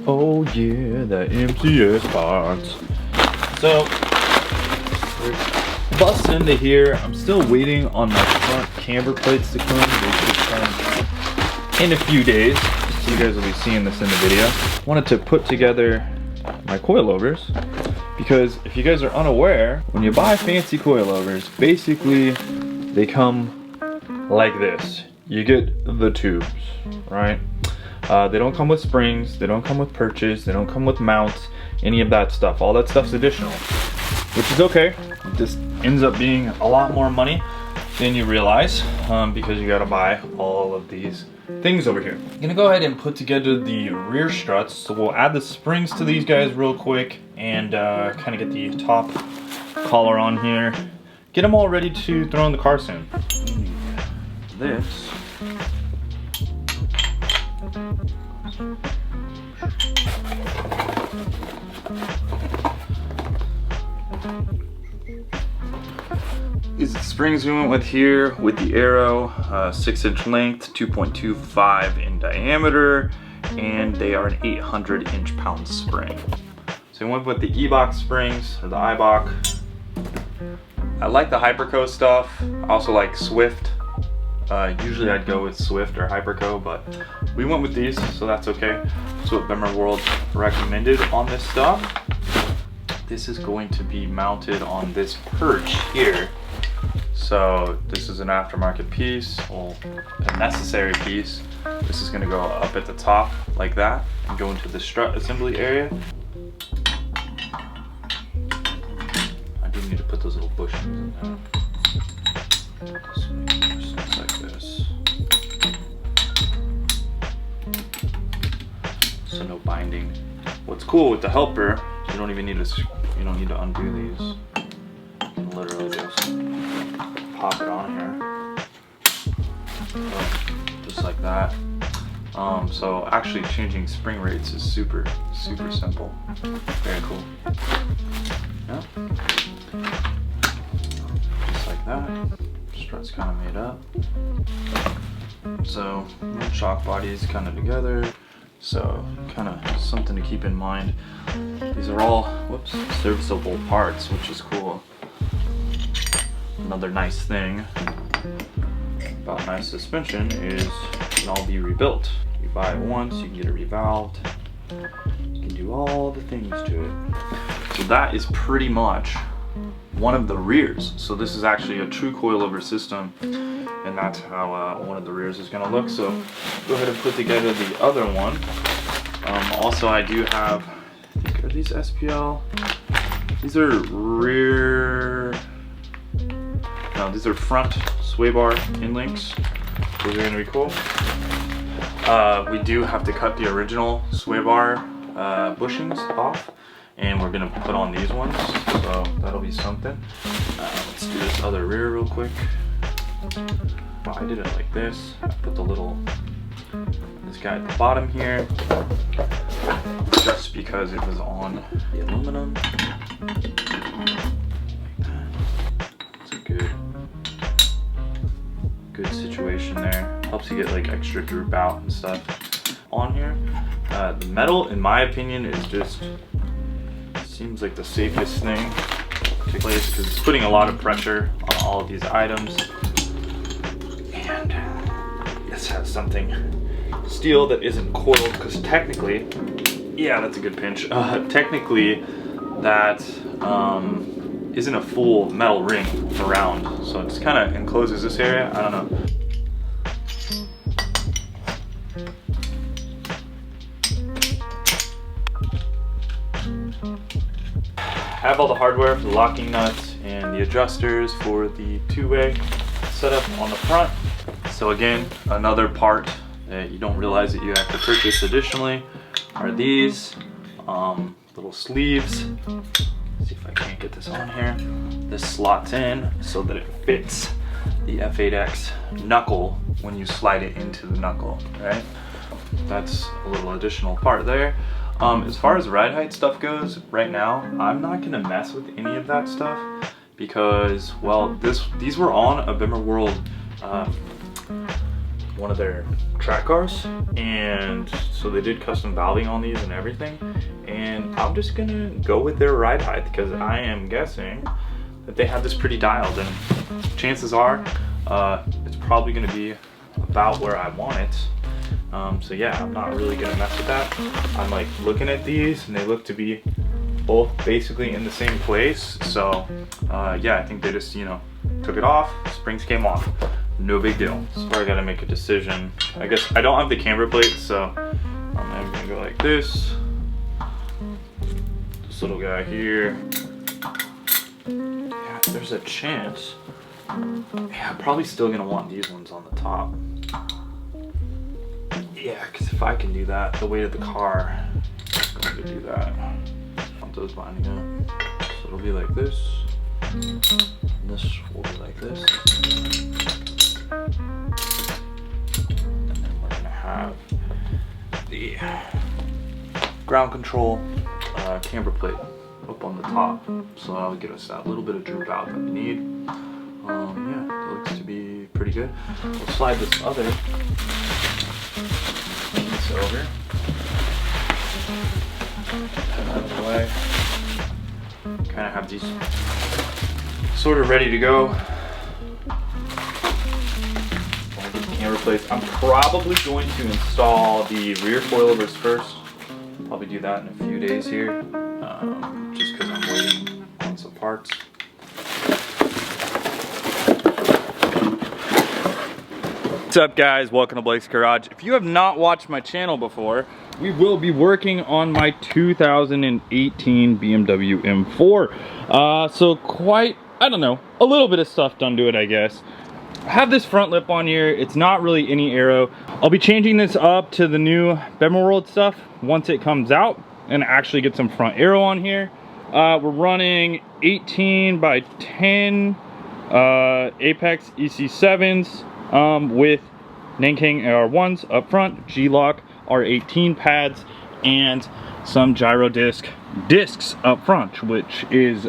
Oh yeah, the MCS parts. So we're busting into here. I'm still waiting on my front camber plates to come. They should come in a few days. So you guys will be seeing this in the video. Wanted to put together my coilovers because if you guys are unaware, when you buy fancy coilovers, basically they come like this. You get the tubes, right? They don't come with springs, they don't come with perches, they don't come with mounts, any of that stuff. All that stuff's additional, which is okay. This ends up being a lot more money than you realize because you gotta buy all of these things over here. I'm gonna go ahead and put together the rear struts. So we'll add the springs to these guys real quick and kind of get the top collar on here. Get them all ready to throw in the car soon. This these are the springs we went with here with the arrow, 6-inch length, 2.25 in diameter, and they are an 800 inch-pound spring. So we went with the E-box springs, or the I-box. I like the Hyperco stuff. I also like Swift. Usually I'd go with Swift or Hyperco, but we went with these, so that's okay. That's what Bimmerworld recommended on this stuff. This is going to be mounted on this perch here. So this is an aftermarket piece, well, a necessary piece. This is gonna go up at the top like that and go into the strut assembly area. I do need to put those little bushings in there. Just like this. So no binding. What's cool with the helper, you don't even need to undo these. You can literally just pop it on here, just like that. So actually changing spring rates is super simple. Very cool. Yeah. Just like that. Strut's kind of made up. So shock body is kind of together. So kind of something to keep in mind. These are all, serviceable parts, which is cool. Another nice thing about nice suspension is it can all be rebuilt. You buy it once, you can get it revalved. You can do all the things to it. So that is pretty much one of the rears. So this is actually a true coilover system, and that's how one of the rears is gonna look. So go ahead and put together the other one. Also, I do have, I think, are these SPL? These are rear, no, these are front sway bar in links. Those are gonna be cool. We do have to cut the original sway bar bushings off, and we're gonna put on these ones, so that'll be something. Let's do this other rear real quick. Well, I did it like this. I put this guy at the bottom here, just because it was on the aluminum. It's a good situation there. Helps you get like extra droop out and stuff on here. The metal, in my opinion, is just seems like the safest thing to place because it's putting a lot of pressure on all of these items. And this has something steel that isn't coiled because technically, yeah, that's a good pinch. Technically, that isn't a full metal ring around, so it just kind of encloses this area. I don't know. I have all the hardware for the locking nuts and the adjusters for the two-way setup on the front. So again, another part that you don't realize that you have to purchase additionally are these little sleeves. Let's see if I can't get this on here. This slots in so that it fits the F8x knuckle when you slide it into the knuckle, right? That's a little additional part there. As far as ride height stuff goes, right now, I'm not gonna mess with any of that stuff because, well, these were on a Bimmerworld one of their track cars, and so they did custom valving on these and everything, and I'm just gonna go with their ride height because I am guessing that they have this pretty dialed, and chances are it's probably gonna be about where I want it. So yeah, I'm not really gonna mess with that. I'm like looking at these and they look to be both basically in the same place. So yeah, I think they just, you know, took it off, springs came off. No big deal. So I gotta make a decision. I guess I don't have the camber plate, so I'm gonna go like this. This little guy here. Yeah, there's a chance. Yeah, I'm probably still gonna want these ones on the top. Yeah, because if I can do that, the weight of the car, I'm going to do that. Want those lining up. So it'll be like this. And this will be like this. And then we're going to have the ground control camber plate up on the top. So that'll give us that little bit of droop out that we need. Yeah, it looks to be pretty good. We'll slide this other piece over. That out of the way. Kind of have these sort of ready to go. All these camber plates. I'm probably going to install the rear coilovers first. Probably do that in a few days here, just because I'm waiting on some parts. What's up, guys? Welcome to Blake's Garage. If you have not watched my channel before, we will be working on my 2018 BMW M4. So quite, I don't know, a little bit of stuff done to it, I guess. I have this front lip on here. It's not really any aero. I'll be changing this up to the new Bimmerworld stuff once it comes out and actually get some front aero on here. We're running 18 by 10 Apex EC7s. With Nanking AR1s up front, G-Lock R18 pads, and some gyro discs up front, which is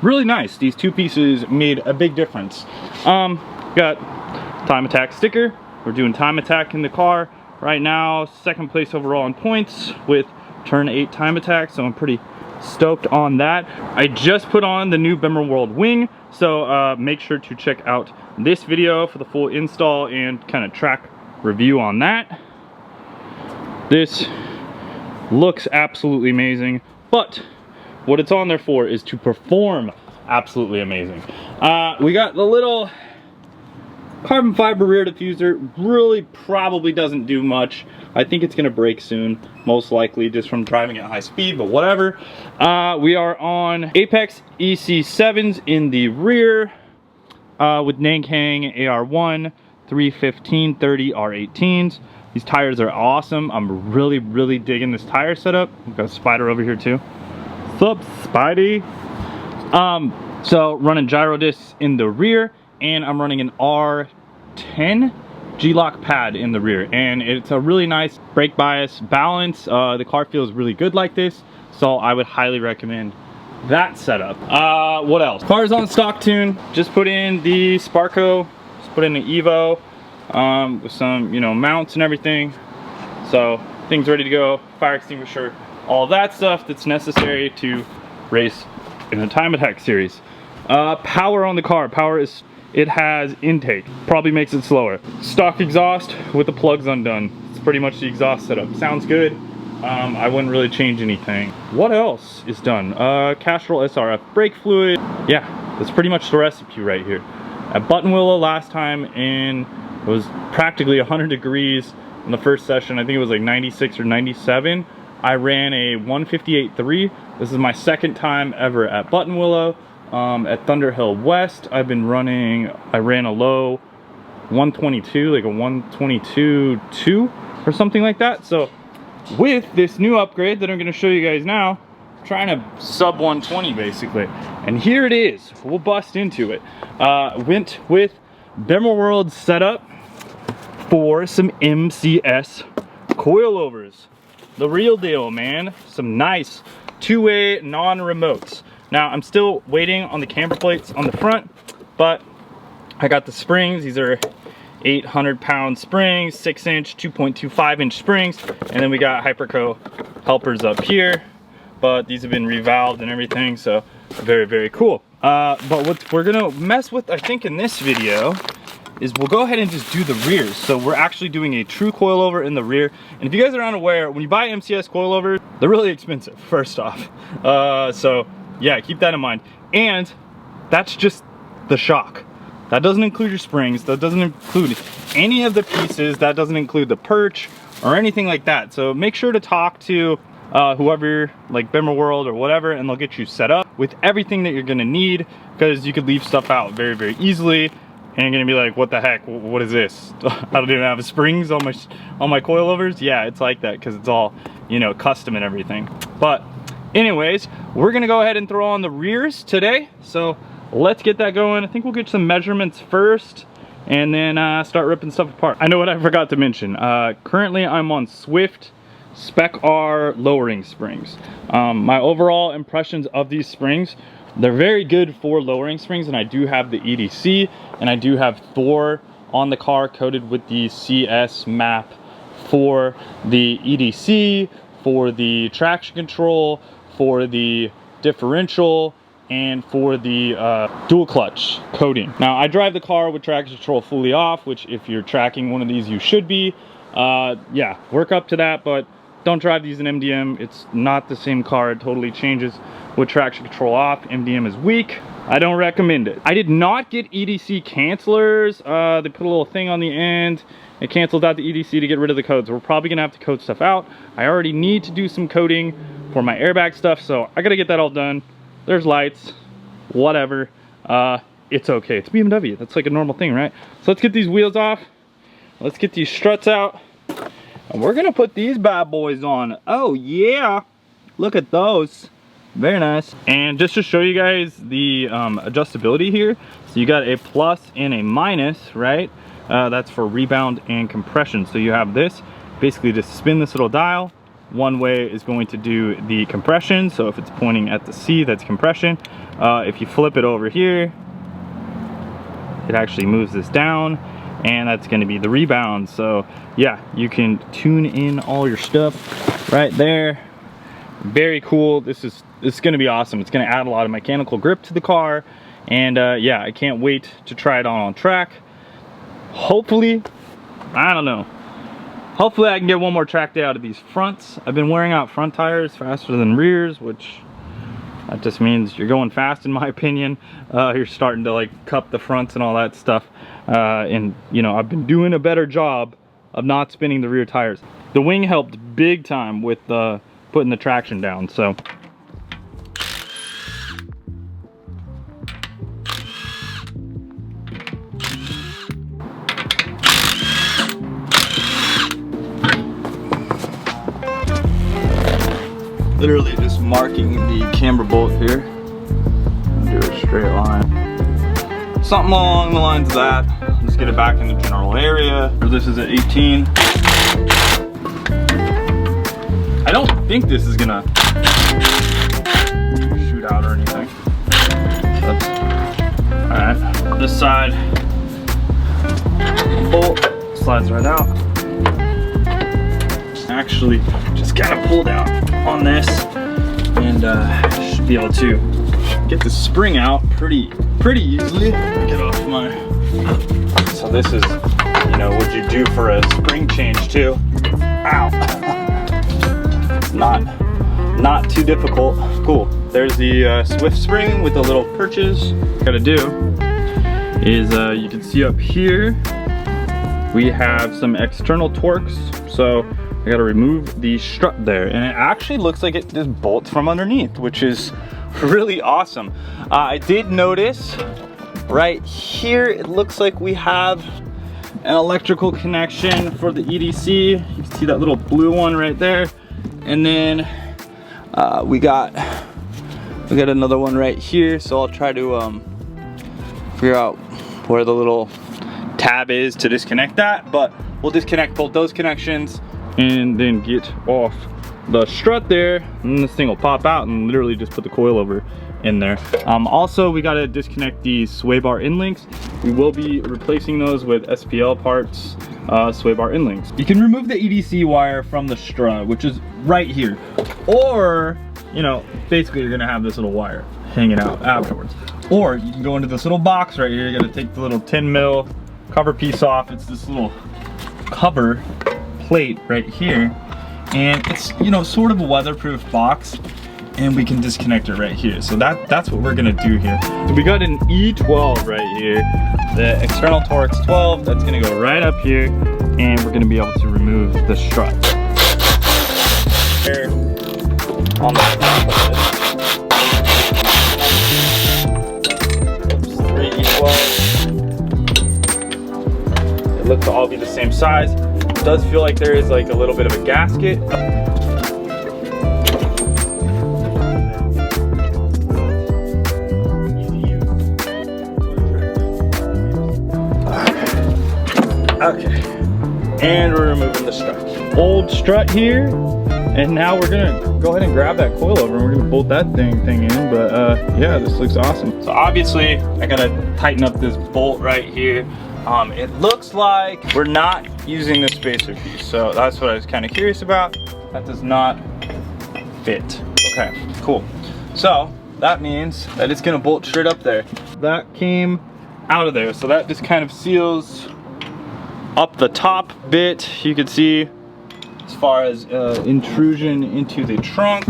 really nice. These two pieces made a big difference. Got Time Attack sticker. We're doing Time Attack in the car right now. Second place overall in points with turn 8 Time Attack, so I'm pretty stoked on that. I just put on the new Bimmerworld wing, so make sure to check out this video for the full install and kind of track review on that. This looks absolutely amazing, but what it's on there for is to perform absolutely amazing. We got the little carbon fiber rear diffuser. Really probably doesn't do much. I think it's gonna break soon, most likely just from driving at high speed, but whatever. We are on Apex EC7s in the rear with Nanking AR1 315/30 R18s. These tires are awesome. I'm really digging this tire setup. We've got a Spider over here too. What's up, Spidey? So running gyro discs in the rear, and I'm running an R10 G-Lock pad in the rear, and it's a really nice brake bias balance. The car feels really good like this, so I would highly recommend that setup. What else? Car's on stock tune. Just put in the Sparco, just put in the Evo with some, you know, mounts and everything. So things ready to go. Fire extinguisher, all that stuff that's necessary to race in a Time Attack series. Power on the car. Power is, it has intake, probably makes it slower. Stock exhaust with the plugs undone. It's pretty much the exhaust setup. Sounds good. I wouldn't really change anything. What else is done? Castrol SRF brake fluid. Yeah, that's pretty much the recipe right here. At Buttonwillow last time, and it was practically 100 degrees in the first session. I think it was like 96 or 97. I ran a 158.3. This is my second time ever at Buttonwillow. At Thunderhill West, I ran a low 122, like a 122.2 or something like that. So with this new upgrade that I'm going to show you guys now, I'm trying to sub 120 basically. And here it is. We'll bust into it. Went with Bimmerworld setup for some MCS coilovers. The real deal, man. Some nice two-way non-remotes. Now, I'm still waiting on the camber plates on the front, but I got the springs. These are 800-pound springs, 6-inch, 2.25-inch springs, and then we got Hyperco helpers up here, but these have been revalved and everything, so very cool. But what we're gonna mess with, I think, in this video is we'll go ahead and just do the rears. So we're actually doing a true coilover in the rear. And if you guys are unaware, when you buy MCS coilovers, they're really expensive, first off. So yeah, keep that in mind. And that's just the shock. That doesn't include your springs. That doesn't include any of the pieces. That doesn't include the perch or anything like that. So make sure to talk to whoever, like Bimmerworld or whatever, and they'll get you set up with everything that you're gonna need, because you could leave stuff out very easily. And you're gonna be like, what the heck, what is this? I don't even have springs on my coilovers. Yeah, it's like that because it's all, you know, custom and everything. But anyways, we're gonna go ahead and throw on the rears today. So let's get that going. I think we'll get some measurements first and then start ripping stuff apart. I know what I forgot to mention. Currently I'm on Swift Spec R lowering springs. My overall impressions of these springs, they're very good for lowering springs, and I do have the EDC, and I do have Thor on the car coated with the CS map for the EDC, for the traction control, for the differential, and for the dual clutch coating. Now, I drive the car with traction control fully off, which if you're tracking one of these, you should be. Yeah, work up to that, but don't drive these in MDM. It's not the same car. It totally changes with traction control off. MDM is weak. I don't recommend it. I did not get EDC cancelers. They put a little thing on the end. It canceled out the EDC to get rid of the codes. We're probably gonna have to code stuff out. I already need to do some coding for my airbag stuff, so I gotta get that all done. There's lights, whatever. It's okay. It's BMW. That's like a normal thing, right? So let's get these wheels off. Let's get these struts out. And we're gonna put these bad boys on. Oh yeah, look at those. Very nice. And just to show you guys the adjustability here, so you got a plus and a minus, right? That's for rebound and compression. So you have this, basically just spin this little dial. One way is going to do the compression, so if it's pointing at the C, that's compression. If you flip it over here, it actually moves this down, and that's going to be the rebound. So yeah, you can tune in all your stuff right there. Very cool. This is going to be awesome. It's going to add a lot of mechanical grip to the car, and yeah, I can't wait to try it on track. Hopefully, I don't know, hopefully I can get one more track day out of these fronts. I've been wearing out front tires faster than rears, which that just means you're going fast in my opinion. You're starting to like cup the fronts and all that stuff, and you know, I've been doing a better job of not spinning the rear tires. The wing helped big time with putting the traction down. So literally just marking the camber bolt here. Do a straight line, something along the lines of that. Just get it back in the general area. This is at 18. I don't think this is gonna shoot out or anything. Alright, this side bolt slides right out. Actually, just kind of pull down on this, and should be able to get the spring out pretty easily. Get off my. So this is, you know, what you do for a spring change too. Ow. Not too difficult. Cool. There's the Swift spring with the little perches. What gotta do is you can see up here we have some external torques. So I gotta remove the strut there, and it actually looks like it just bolts from underneath, which is really awesome. I did notice right here it looks like we have an electrical connection for the EDC. You can see that little blue one right there. And then we got another one right here, so I'll try to figure out where the little tab is to disconnect that, but we'll disconnect both those connections and then get off the strut there, and this thing will pop out and literally just put the coilover in there. Also, we got to disconnect the sway bar end links. We will be replacing those with SPL parts, sway bar end links. You can remove the EDC wire from the strut, which is right here, or you know, basically you're gonna have this little wire hanging out afterwards. Or you can go into this little box right here. You're gonna take the little 10 mil cover piece off. It's this little cover plate right here, and it's, you know, sort of a weatherproof box, and we can disconnect it right here. So that's what we're gonna do here. So we got an E12 right here. The external torque's 12. That's gonna go right up here, and we're gonna be able to remove the strut. Here on the top of it. Three E12s. They look to all be the same size. It does feel like there is like a little bit of a gasket. Okay, and we're removing the strut. Old strut here, and now we're gonna go ahead and grab that coilover and we're gonna bolt that thing in. But yeah, this looks awesome. So obviously, I gotta tighten up this bolt right here. It looks like we're not using the spacer piece, so that's what I was kind of curious about. That does not fit. Okay, cool. So that means that it's gonna bolt straight up there. That came out of there, so that just kind of seals up the top bit. You can see as far as intrusion into the trunk,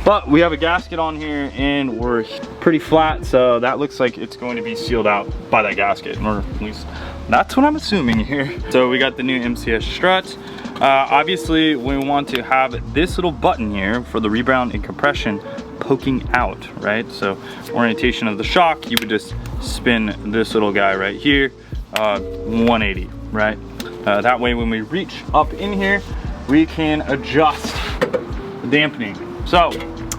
but we have a gasket on here and we're pretty flat, so that looks like it's going to be sealed out by that gasket, or at least that's what I'm assuming here. So we got the new MCS strut. Obviously we want to have this little button here for the rebound and compression poking out, right? So orientation of the shock, you would just spin this little guy right here, 180, right? That way when we reach up in here, we can adjust the dampening. So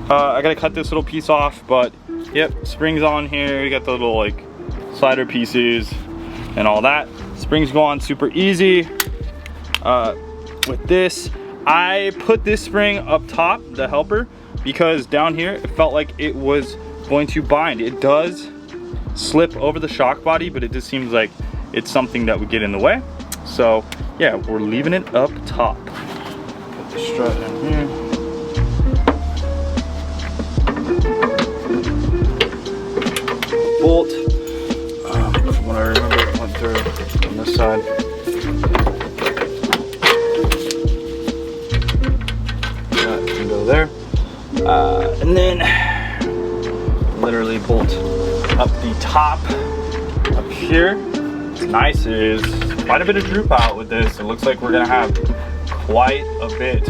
I gotta cut this little piece off, but yep, springs on here. You got the little like slider pieces and all that. Springs go on super easy. With this, I put this spring up top, the helper, because down here it felt like it was going to bind. It does slip over the shock body, but it just seems like it's something that would get in the way. So yeah, we're leaving it up top. Put the strut in here. Bolt. From what I remember, it went through on this side. That can go there. And then literally bolt up the top up here. What's nice is quite a bit of droop out with this. It looks like we're gonna have quite a bit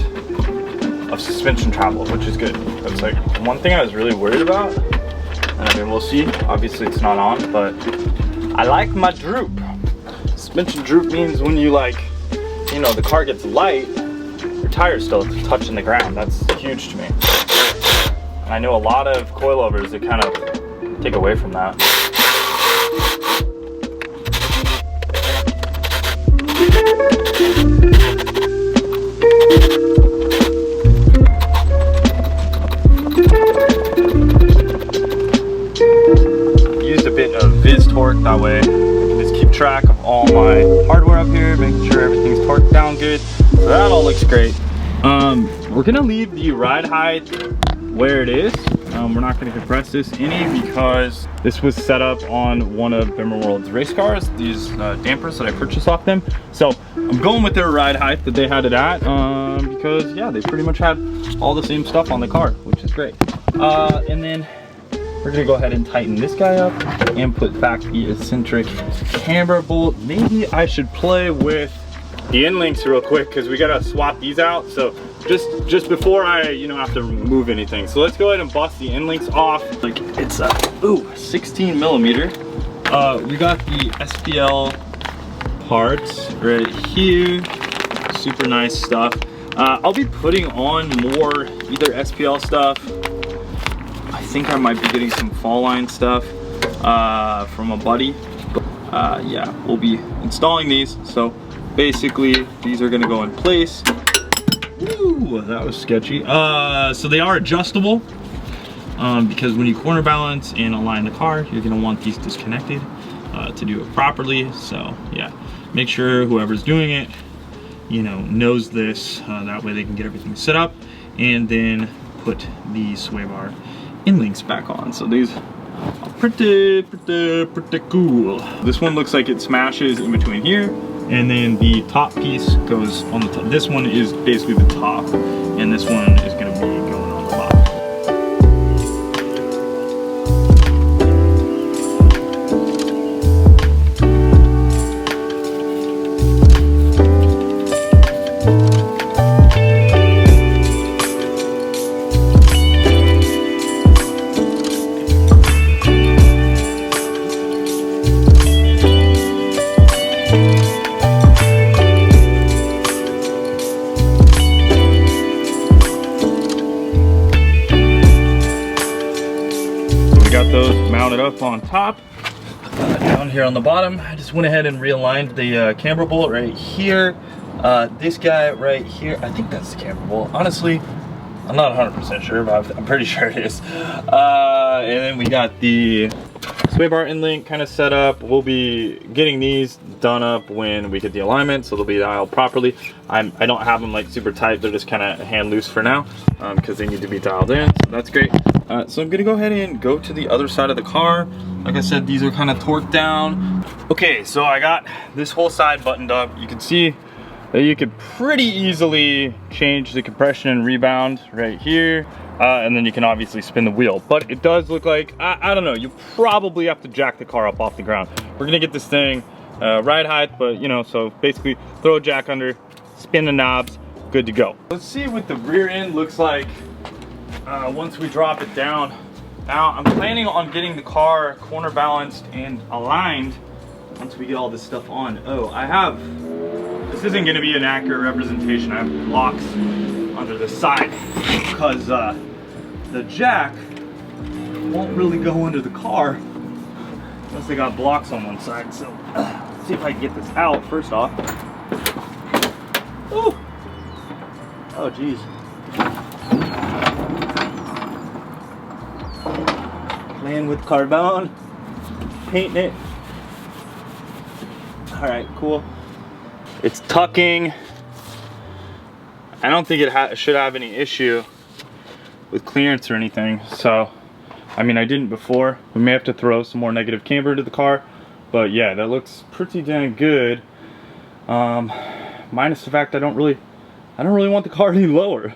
of suspension travel, which is good. That's like one thing I was really worried about. And I mean, we'll see. Obviously it's not on, but I like my droop. Suspension droop means when you like, you know, the car gets light, your tire's still touching the ground. That's huge to me. And I know a lot of coilovers that kind of take away from that. Used a bit of Viz torque, that way I can just keep track of all my hardware up here, making sure everything's torqued down good. So that all looks great. We're gonna leave the ride height where it is. We're not gonna compress this any because this was set up on one of Bimmerworld's race cars, these dampers that I purchased off them. So I'm going with their ride height that they had it at, because yeah, they pretty much had all the same stuff on the car, which is great. And then we're gonna go ahead and tighten this guy up and put back the eccentric camber bolt. Maybe I should play with the end links real quick because we gotta swap these out. So just before I, you know, have to move anything. So let's go ahead and bust the end links off. Like it's a 16 millimeter. We got the SPL parts right here. Super nice stuff. I'll be putting on more either SPL stuff. I think I might be getting some fall line stuff from a buddy. But yeah, we'll be installing these. So basically, these are gonna go in place. Ooh, that was sketchy. So they are adjustable. because when you corner balance and align the car, you're gonna want these disconnected to do it properly. So yeah, make sure whoever's doing it, you know, knows this. That way they can get everything set up and then put the sway bar in links back on. So these are pretty cool. This one looks like it smashes in between here, and then the top piece goes on the top. This one is basically the top, and this one is gonna be going on the bottom. Up on top, down here on the bottom, I just went ahead and realigned the camber bolt right here. This guy right here, I think that's the camber bolt. Honestly, I'm not 100% sure, but I'm pretty sure it is. And then we got the sway bar in link kind of set up. We'll be getting these done up when we get the alignment, so they'll be dialed properly. I don't have them like super tight, they're just kind of hand loose for now because they need to be dialed in, so that's great. So I'm gonna go ahead and go to the other side of the car. Like I said, these are kind of torqued down. Okay, so I got this whole side buttoned up. You can see that you could pretty easily change the compression and rebound right here. And then you can obviously spin the wheel. But it does look like, I don't know, you probably have to jack the car up off the ground. We're gonna get this thing ride height, but you know, so basically throw a jack under, spin the knobs, good to go. Let's see what the rear end looks like once we drop it down. Now I'm planning on getting the car corner balanced and aligned once we get all this stuff on. Oh, this isn't gonna be an accurate representation. I have blocks under the side because the jack won't really go under the car unless they got blocks on one side. So let's see if I can get this out first off. Ooh. Oh geez. Playing with carbon, painting it. All right, cool. It's tucking. I don't think it should have any issue with clearance or anything. So, I mean, I didn't before. We may have to throw some more negative camber into the car, but yeah, that looks pretty dang good. Minus the fact I don't really want the car any lower.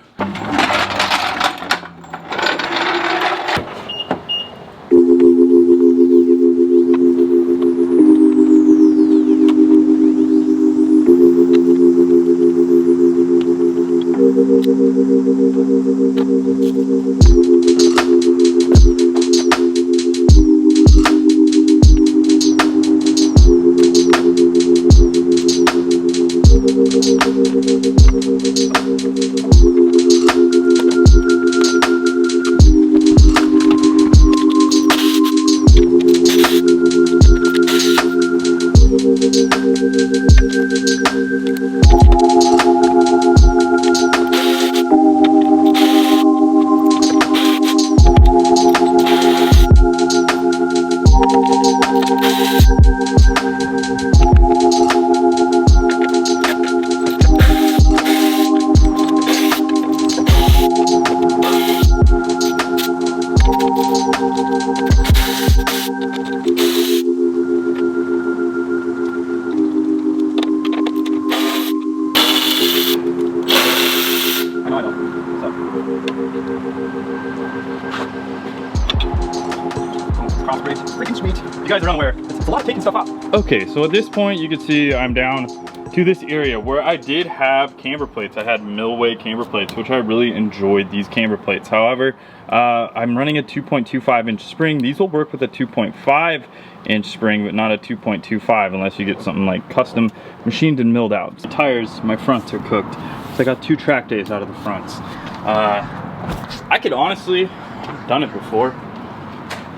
Freaking sweet. You guys are unaware. It's a lot of taking stuff off. Okay, so at this point you can see I'm down to this area where I did have camber plates. I had millway camber plates, which I really enjoyed these camber plates. However, I'm running a 2.25 inch spring. These will work with a 2.5 inch spring, but not a 2.25 unless you get something like custom machined and milled out. The tires, my fronts are cooked. So I got 2 track days out of the fronts. I could honestly, I've done it before.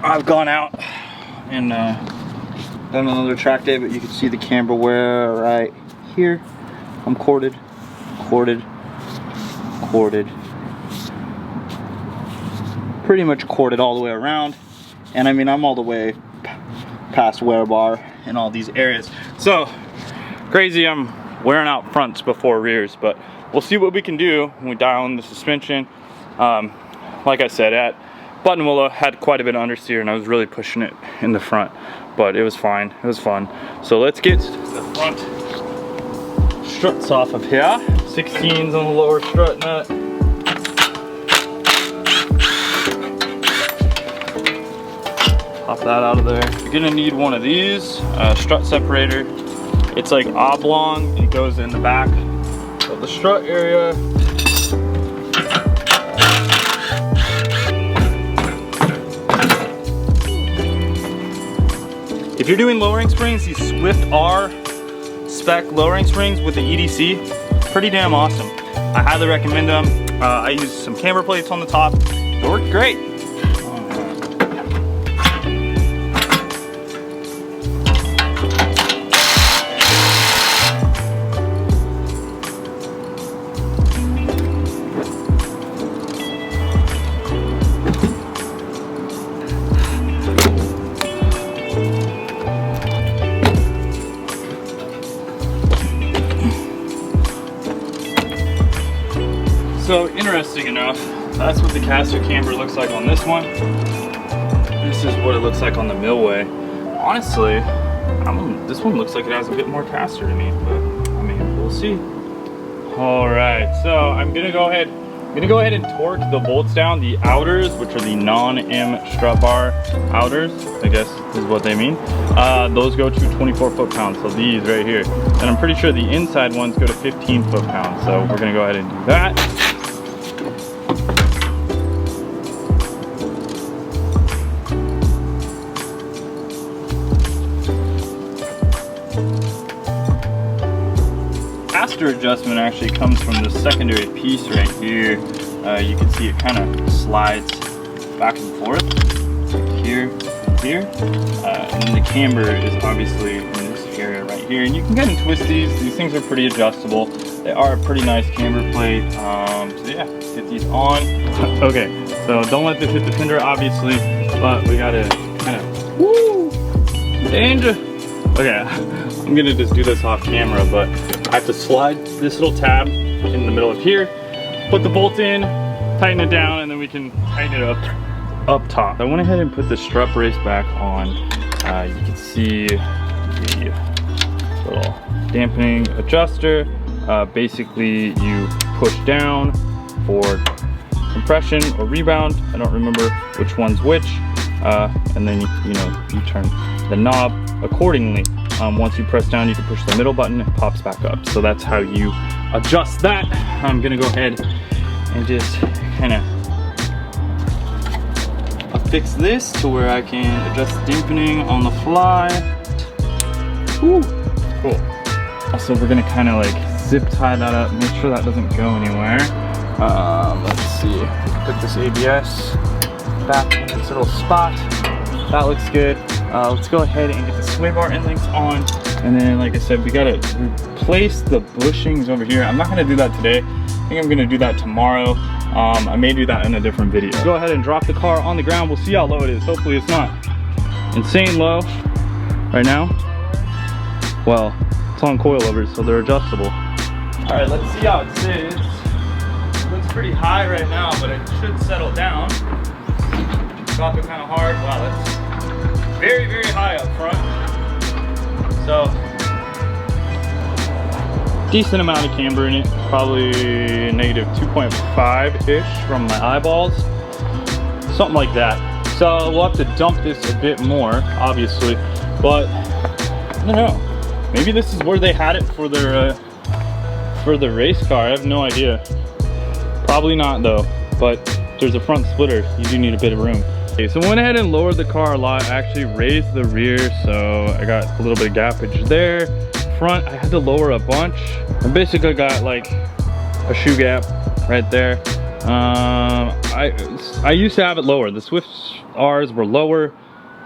I've gone out and done another track day, but you can see the camber wear right here. I'm corded, corded, corded, pretty much corded all the way around. And I mean, I'm all the way past wear bar in all these areas. So crazy, I'm wearing out fronts before rears, but we'll see what we can do when we dial in the suspension. Like I said, at Buttonwillow had quite a bit of understeer and I was really pushing it in the front, but it was fine, it was fun. So let's get the front struts off of here. 16s on the lower strut nut. Pop that out of there. You're gonna need one of these, strut separator. It's like oblong, it goes in the back of the strut area. If you're doing lowering springs, these Swift R spec lowering springs with the EDC, pretty damn awesome. I highly recommend them. I used some camber plates on the top. It worked great. So interesting enough, that's what the caster camber looks like on this one. This is what it looks like on the Millway. Honestly, this one looks like it has a bit more caster to me, but I mean, we'll see. All right, so I'm gonna go ahead and torque the bolts down. The outers, which are the non-M strut bar outers, I guess is what they mean. Those go to 24 foot-pounds, so these right here. And I'm pretty sure the inside ones go to 15 foot-pounds. So we're gonna go ahead and do that. Caster adjustment actually comes from the secondary piece right here. You can see it kind of slides back and forth, here and here. And then the camber is obviously in this area right here. And you can kind of twist these. These things are pretty adjustable. They are a pretty nice camber plate. So yeah, get these on. Okay, so don't let this hit the fender, obviously, but we gotta kind of, woo, danger. Okay, I'm gonna just do this off camera, but I have to slide this little tab in the middle of here, put the bolt in, tighten it down, and then we can tighten it up top. I went ahead and put the strut brace back on. You can see the little dampening adjuster. Basically, you push down for compression or rebound. I don't remember which one's which. And then you turn the knob accordingly. Once you press down, you can push the middle button, it pops back up. So that's how you adjust that. I'm gonna go ahead and just kind of affix this to where I can adjust dampening on the fly. Woo, cool. Also, we're gonna kind of like zip tie that up, make sure that doesn't go anywhere. Let's see, put this ABS back in its little spot. That looks good. Let's go ahead and get the sway bar end links on. And then, like I said, we gotta replace the bushings over here. I'm not gonna do that today. I think I'm gonna do that tomorrow. I may do that in a different video. Go ahead and drop the car on the ground. We'll see how low it is. Hopefully it's not insane low right now. Well, it's on coilovers, so they're adjustable. All right, let's see how it sits. It looks pretty high right now, but it should settle down. Drop it kind of hard. Wow, that's very, very high up front. So, decent amount of camber in it. Probably negative 2.5-ish from my eyeballs. Something like that. So we'll have to dump this a bit more, obviously. But, I don't know. Maybe this is where they had it for their race car. I have no idea. Probably not though. But there's a front splitter. You do need a bit of room. Okay, so I went ahead and lowered the car a lot. I actually raised the rear, so I got a little bit of gappage there. Front, I had to lower a bunch. I basically got like a shoe gap right there. I used to have it lower. The Swift R's were lower.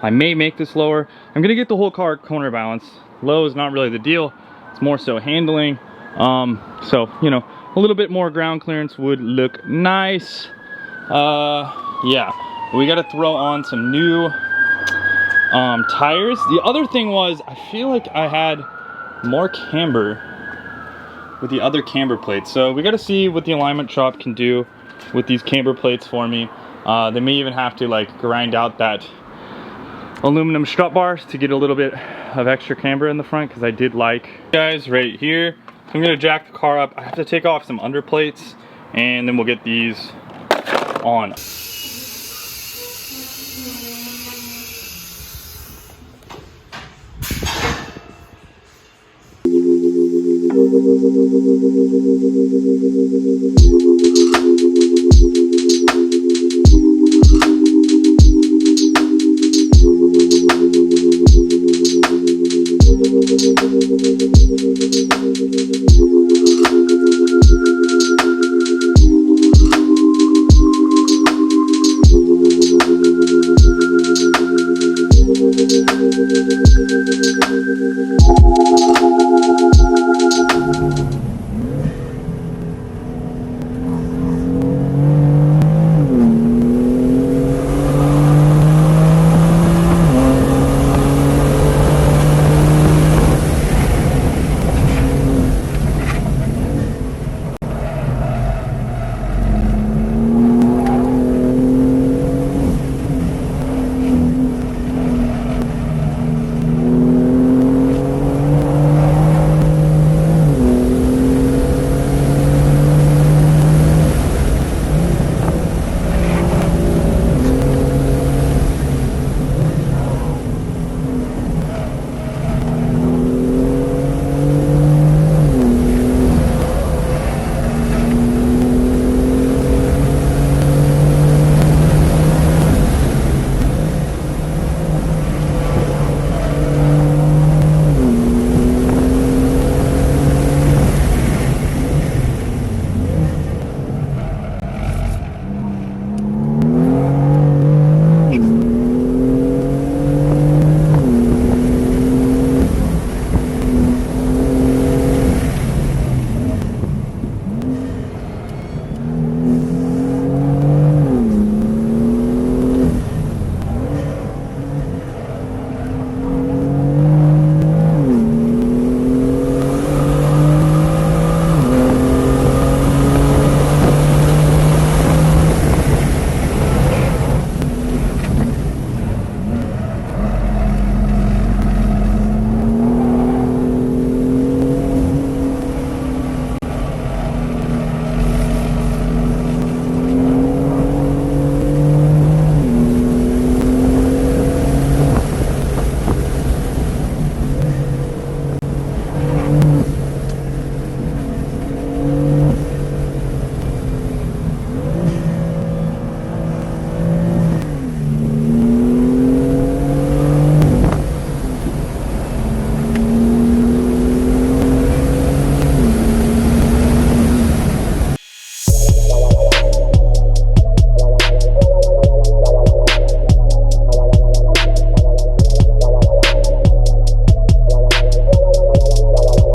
I may make this lower. I'm gonna get the whole car corner balance. Low is not really the deal. It's more so handling. So, you know, a little bit more ground clearance would look nice. Yeah. We got to throw on some new tires. The other thing was, I feel like I had more camber with the other camber plates. So we got to see what the alignment shop can do with these camber plates for me. They may even have to like grind out that aluminum strut bars to get a little bit of extra camber in the front, because I did like guys right here. So I'm gonna jack the car up. I have to take off some under plates and then we'll get these on.